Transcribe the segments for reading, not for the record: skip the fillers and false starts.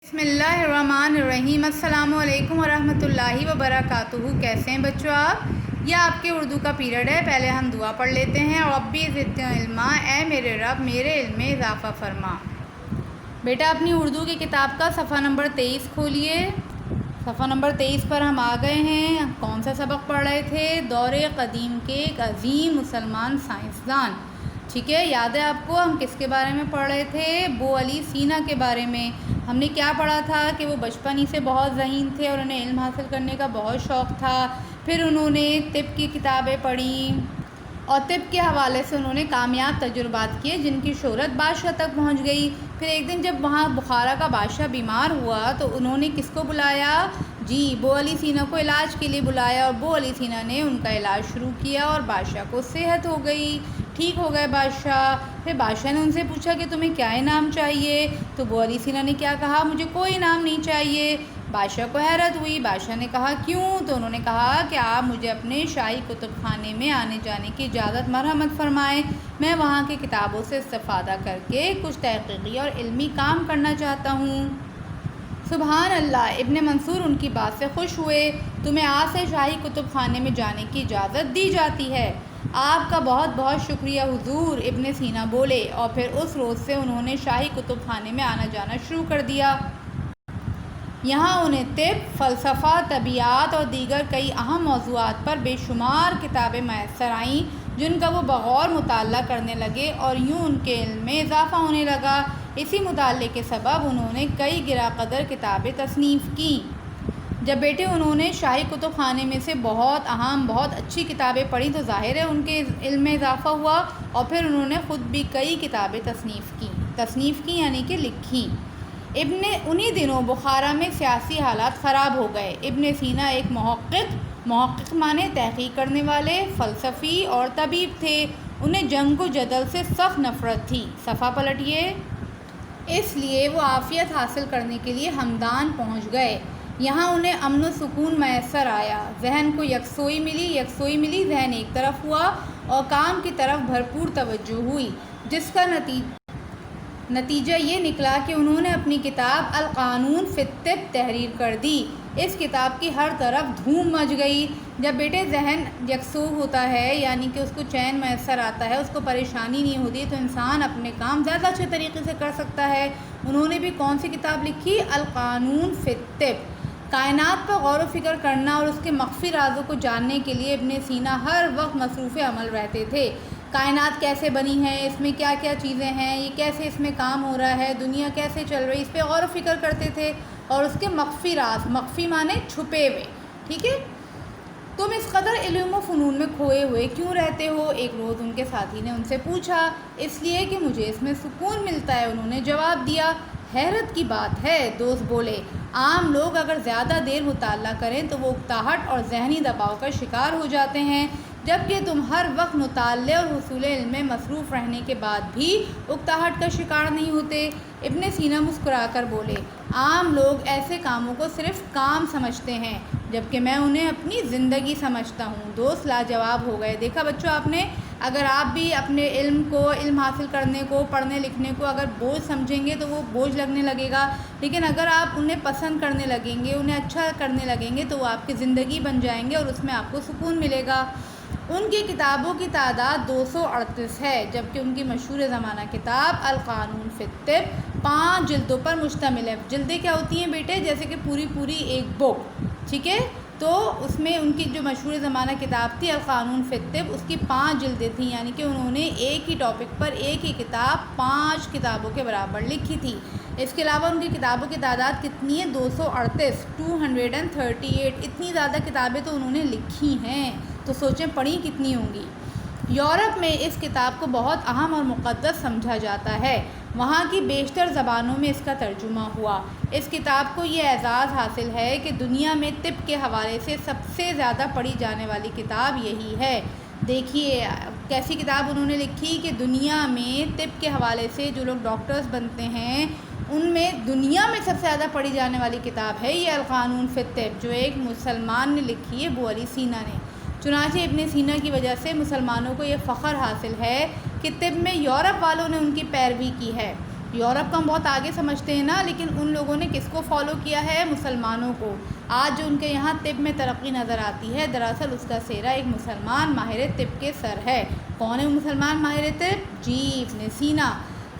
بسم اللہ الرحمن الرحیم۔ السلام علیکم ورحمۃ اللہ وبرکاتہ۔ کیسے ہیں بچوں آپ؟ یہ آپ کے اردو کا پیریڈ ہے۔ پہلے ہم دعا پڑھ لیتے ہیں۔ ربی زدنی علما، اے میرے رب میرے علم میں اضافہ فرما۔ بیٹا اپنی اردو کی کتاب کا صفحہ نمبر 23 کھولیے۔ صفحہ نمبر 23 پر ہم آ گئے ہیں۔ کون سا سبق پڑھ رہے تھے؟ دور قدیم کے ایک عظیم مسلمان سائنسدان، ٹھیک ہے، یاد ہے آپ کو ہم کس کے بارے میں پڑھ رہے تھے؟ ابو علی سینا کے بارے میں۔ ہم نے کیا پڑھا تھا کہ وہ بچپن ہی سے بہت ذہین تھے اور انہیں علم حاصل کرنے کا بہت شوق تھا۔ پھر انہوں نے طب کی کتابیں پڑھیں اور طب کے حوالے سے انہوں نے کامیاب تجربات کیے جن کی شہرت بادشاہ تک پہنچ گئی۔ پھر ایک دن جب وہاں بخارا کا بادشاہ بیمار ہوا تو انہوں نے کس کو بلایا؟ جی، ابو علی سینا کو علاج کے لیے بلایا اور ابو علی سینا نے ان کا علاج شروع کیا اور بادشاہ کو صحت ہو گئی، ٹھیک ہو گئے بادشاہ۔ پھر بادشاہ نے ان سے پوچھا کہ تمہیں کیا انعام چاہیے؟ تو ابو علی سینا نے کیا کہا؟ مجھے کوئی انعام نہیں چاہیے۔ بادشاہ کو حیرت ہوئی۔ بادشاہ نے کہا کیوں؟ تو انہوں نے کہا کہ آپ مجھے اپنے شاہی کتب خانے میں آنے جانے کی اجازت مرحمت فرمائیں، میں وہاں کی کتابوں سے استفادہ کر کے کچھ تحقیقی اور علمی کام کرنا چاہتا ہوں۔ سبحان اللہ! ابن منصور ان کی بات سے خوش ہوئے۔ تمہیں آج سے شاہی کتب خانے میں جانے کی اجازت دی جاتی ہے۔ آپ کا بہت بہت شکریہ حضور، ابن سینا بولے، اور پھر اس روز سے انہوں نے شاہی کتب خانے میں آنا جانا شروع کر دیا۔ یہاں انہیں طب، فلسفہ، طبیعیات اور دیگر کئی اہم موضوعات پر بے شمار کتابیں میسر آئیں جن کا وہ بغور مطالعہ کرنے لگے اور یوں ان کے علم میں اضافہ ہونے لگا۔ اسی مطالعے کے سبب انہوں نے کئی گراں قدر کتابیں تصنیف کیں۔ جب بیٹے انہوں نے شاہی کتب خانے میں سے بہت اہم بہت اچھی کتابیں پڑھی تو ظاہر ہے ان کے علم میں اضافہ ہوا، اور پھر انہوں نے خود بھی کئی کتابیں تصنیف کی یعنی کہ لکھیں۔ انہی دنوں بخارا میں سیاسی حالات خراب ہو گئے۔ ابن سینا ایک محقق مانے تحقیق کرنے والے، فلسفی اور طبیب تھے۔ انہیں جنگ و جدل سے سخت نفرت تھی۔ صفحہ پلٹیے۔ اس لیے وہ عافیت حاصل کرنے کے لیے ہمدان پہنچ گئے۔ یہاں انہیں امن و سکون میسر آیا، ذہن کو یکسوئی ملی، ذہن ایک طرف ہوا اور کام کی طرف بھرپور توجہ ہوئی، جس کا نتیجہ یہ نکلا کہ انہوں نے اپنی کتاب القانون فی الطب تحریر کر دی۔ اس کتاب کی ہر طرف دھوم مچ گئی۔ جب بیٹے ذہن یکسو ہوتا ہے یعنی کہ اس کو چین میسر آتا ہے، اس کو پریشانی نہیں ہوتی، تو انسان اپنے کام زیادہ اچھے طریقے سے کر سکتا ہے۔ انہوں نے بھی کون سی کتاب لکھی؟ القانون فی الطب۔ کائنات پر غور و فکر کرنا اور اس کے مخفی رازوں کو جاننے کے لیے ابن سینا ہر وقت مصروف عمل رہتے تھے۔ کائنات کیسے بنی ہے، اس میں کیا کیا چیزیں ہیں، یہ کیسے اس میں کام ہو رہا ہے، دنیا کیسے چل رہی ہے، اس پہ غور و فکر کرتے تھے، اور اس کے مخفی راز، مخفی معنی چھپے ہوئے، ٹھیک ہے۔ تم اس قدر علم و فنون میں کھوئے ہوئے کیوں رہتے ہو؟ ایک روز ان کے ساتھی نے ان سے پوچھا۔ اس لیے کہ مجھے اس میں سکون ملتا ہے، انہوں نے جواب دیا۔ حیرت کی بات ہے، دوست بولے، عام لوگ اگر زیادہ دیر مطالعہ کریں تو وہ اکتاہٹ اور ذہنی دباؤ کا شکار ہو جاتے ہیں، جبکہ تم ہر وقت مطالعے اور حصول علم میں مصروف رہنے کے بعد بھی اکتاہٹ کا شکار نہیں ہوتے۔ ابن سینا مسکرا کر بولے، عام لوگ ایسے کاموں کو صرف کام سمجھتے ہیں، جبکہ میں انہیں اپنی زندگی سمجھتا ہوں۔ دوست لاجواب ہو گئے۔ دیکھا بچوں آپ نے، اگر آپ بھی اپنے علم حاصل کرنے کو، پڑھنے لکھنے کو اگر بوجھ سمجھیں گے تو وہ بوجھ لگنے لگے گا، لیکن اگر آپ انہیں پسند کرنے لگیں گے، انہیں اچھا کرنے لگیں گے تو وہ آپ کی زندگی بن جائیں گے اور اس میں آپ کو سکون ملے گا۔ ان کی کتابوں کی تعداد 238 ہے، جبکہ ان کی مشہور زمانہ کتاب القانون فی الطب 5 جلدوں پر مشتمل ہے۔ جلدیں کیا ہوتی ہیں بیٹے؟ جیسے کہ پوری ایک بک، ٹھیک ہے۔ تو اس میں ان کی جو مشہور زمانہ کتاب تھی القانون فی الطب، اس کی 5 جلدیں تھیں، یعنی کہ انہوں نے ایک ہی ٹاپک پر ایک ہی کتاب 5 کتابوں کے برابر لکھی تھی۔ اس کے علاوہ ان کی کتابوں کی تعداد کتنی ہے؟ 238 اتنی زیادہ کتابیں تو انہوں نے لکھی ہیں، تو سوچیں پڑھی کتنی ہوں گی۔ یورپ میں اس کتاب کو بہت اہم اور مقدس سمجھا جاتا ہے، وہاں کی بیشتر زبانوں میں اس کا ترجمہ ہوا۔ اس کتاب کو یہ اعزاز حاصل ہے کہ دنیا میں طب کے حوالے سے سب سے زیادہ پڑھی جانے والی کتاب یہی ہے۔ دیکھیے کیسی کتاب انہوں نے لکھی کہ دنیا میں طب کے حوالے سے جو لوگ ڈاکٹرز بنتے ہیں ان میں دنیا میں سب سے زیادہ پڑھی جانے والی کتاب ہے یہ القانون فی الطب، جو ایک مسلمان نے لکھی ہے، ابو علی سینا نے۔ چنانچہ ابن سینا کی وجہ سے مسلمانوں کو یہ فخر حاصل ہے کہ طب میں یورپ والوں نے ان کی پیروی کی ہے۔ یورپ کو ہم بہت آگے سمجھتے ہیں نا، لیکن ان لوگوں نے کس کو فالو کیا ہے؟ مسلمانوں کو۔ آج جو ان کے یہاں طب میں ترقی نظر آتی ہے، دراصل اس کا سہرا ایک مسلمان ماہر طب کے سر ہے۔ کون ہے مسلمان ماہر طب؟ جی، ابن سینا۔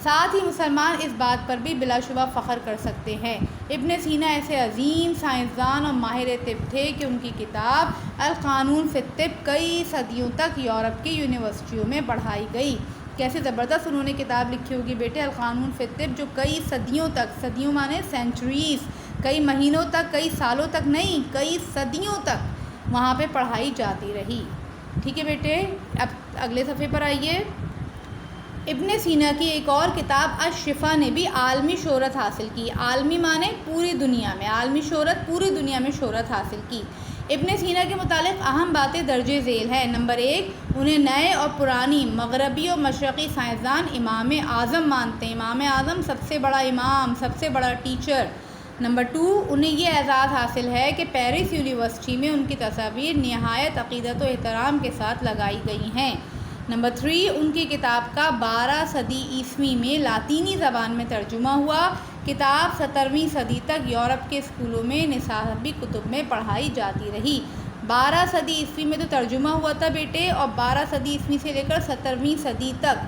ساتھ ہی مسلمان اس بات پر بھی بلا شبہ فخر کر سکتے ہیں، ابن سینا ایسے عظیم سائنسدان اور ماہر طب تھے کہ ان کی کتاب القانون فی الطب کئی صدیوں تک یورپ کی یونیورسٹیوں میں پڑھائی گئی۔ کیسے زبردست انہوں نے کتاب لکھی ہوگی بیٹے، القانون فی الطب، جو کئی صدیوں تک، صدیوں مانے سینچریز، کئی مہینوں تک، کئی سالوں تک نہیں، کئی صدیوں تک وہاں پہ پڑھائی جاتی رہی۔ ٹھیک ہے بیٹے، اب اگلے صفحے پر آئیے۔ ابن سینا کی ایک اور کتاب الشفا نے بھی عالمی شہرت حاصل کی۔ عالمی مانے پوری دنیا میں، عالمی شہرت، پوری دنیا میں شہرت حاصل کی۔ ابن سینا کے متعلق اہم باتیں درج ذیل ہیں۔ نمبر 1، انہیں نئے اور پرانی مغربی اور مشرقی سائنسدان امام اعظم مانتے ہیں۔ امام اعظم سب سے بڑا امام، سب سے بڑا ٹیچر۔ نمبر 2، انہیں یہ اعزاز حاصل ہے کہ پیرس یونیورسٹی میں ان کی تصاویر نہایت عقیدت و احترام کے ساتھ لگائی گئی ہیں۔ نمبر 3، ان کی کتاب کا 12 صدی عیسوی میں لاطینی زبان میں ترجمہ ہوا۔ کتاب 17ویں صدی تک یورپ کے اسکولوں میں نصابی کتب میں پڑھائی جاتی رہی۔ 12 صدی عیسوی میں تو ترجمہ ہوا تھا بیٹے، اور 12 صدی عیسوی سے لے کر 17ویں صدی تک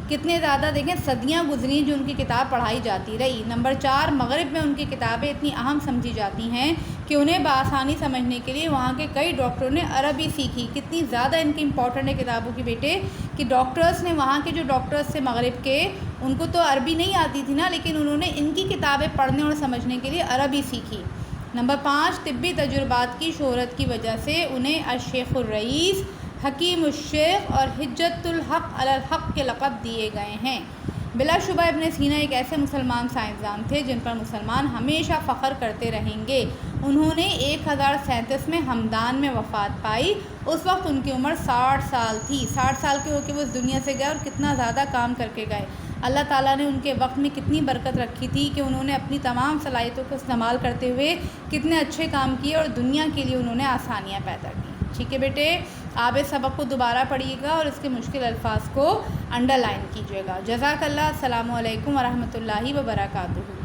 کتنے زیادہ دیکھیں صدیاں گزری جو ان کی کتاب پڑھائی جاتی رہی۔ نمبر 4، مغرب میں ان کی کتابیں اتنی اہم سمجھی جاتی ہیں کہ انہیں بآسانی سمجھنے کے لیے وہاں کے کئی ڈاکٹروں نے عربی سیکھی۔ کتنی زیادہ ان کی امپورٹنٹ ہے کتابوں کی بیٹے، کہ ڈاکٹرز نے، وہاں کے جو ڈاکٹرز تھے مغرب کے، ان کو تو عربی نہیں آتی تھی نا، لیکن انہوں نے ان کی کتابیں پڑھنے اور سمجھنے کے لیے عربی سیکھی۔ نمبر 5، طبی تجربات کی شہرت کی وجہ سے انہیں الشیخ الرئیس، حکیم الشیخ اور حجت الحق علی الحق کے لقب دیے گئے ہیں۔ بلا شبہ ابن سینا ایک ایسے مسلمان سائنسدان تھے جن پر مسلمان ہمیشہ فخر کرتے رہیں گے۔ انہوں نے 1037 میں ہمدان میں وفات پائی۔ اس وقت ان کی عمر 60 سال تھی۔ 60 سال کے ہو کے وہ اس دنیا سے گئے، اور کتنا زیادہ کام کر کے گئے۔ اللہ تعالیٰ نے ان کے وقت میں کتنی برکت رکھی تھی کہ انہوں نے اپنی تمام صلاحیتوں کو استعمال کرتے ہوئے کتنے اچھے کام کیے، اور دنیا کے لیے انہوں نے آسانیاں پیدا کی۔ ٹھیک ہے بیٹے، آپ اس سبق کو دوبارہ پڑھیے گا اور اس کے مشکل الفاظ کو انڈر لائن کیجیے گا۔ جزاک اللہ۔ السلام علیکم ورحمۃ اللہ وبرکاتہ۔